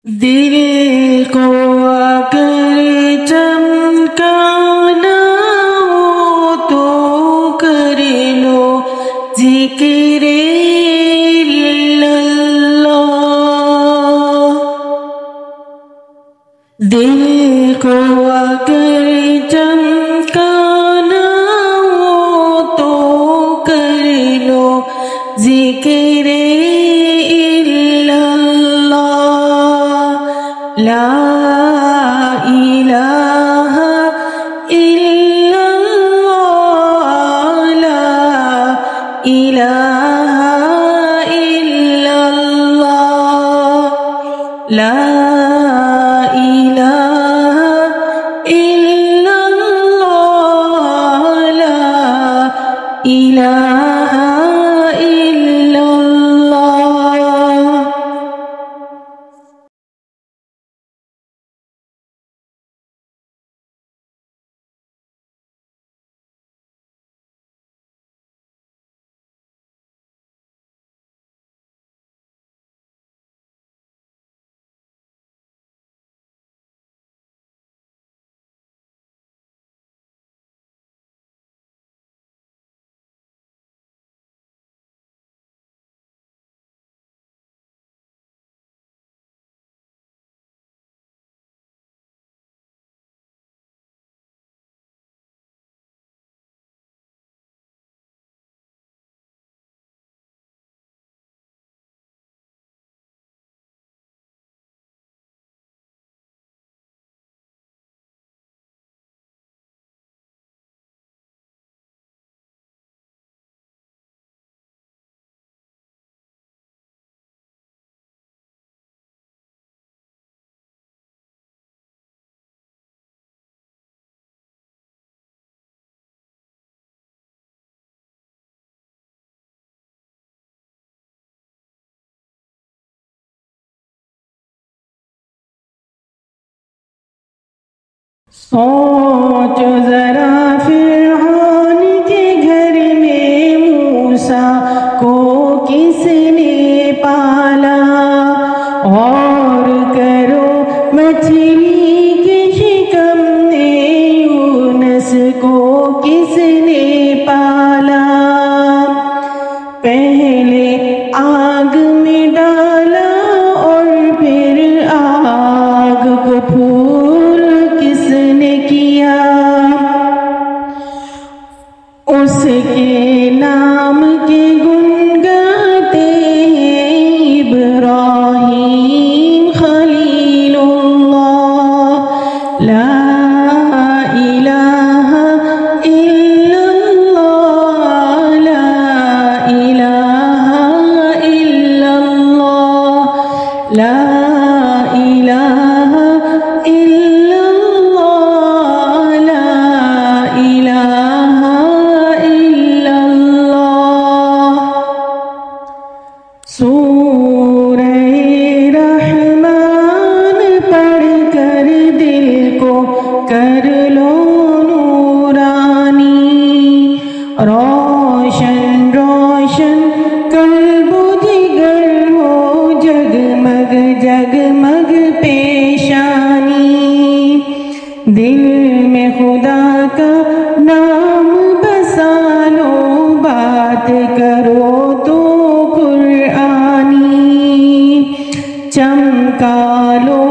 دل کو اگر چمکانا ہو تو کر لو ذکر اللہ۔ دل کو اگر چمکانا ہو تو کر لو ذکر لا الہ الا اللہ، لا الہ الا اللہ، لا الہ الا اللہ، لا الہ الا اللہ۔ سوچ ذرا فرعون کے گھر میں موسیٰ کو کس نے پالا، اور کرو مچھلی کے شکم میں یونس کو کس نے پالا، پہلے آگ میں ڈالا اور پھر آگ کو پھول کس نے کیا، اس کے نام کے گن گاتے ہیں ابراہیم خلیل اللہ، لا الہ الا اللہ، لا الہ الا اللہ، لا الہ الا اللہ، لا الہ الا اللہ۔ سورہ رحمان پڑھ کر دل کو کر لو نورانی، روشن روشن قلب و جگر ہو جگمگ جگمگ پیشانی، دل میں خدا کا نام بسا لو، بات کرو تو قرآنی، چمکا لو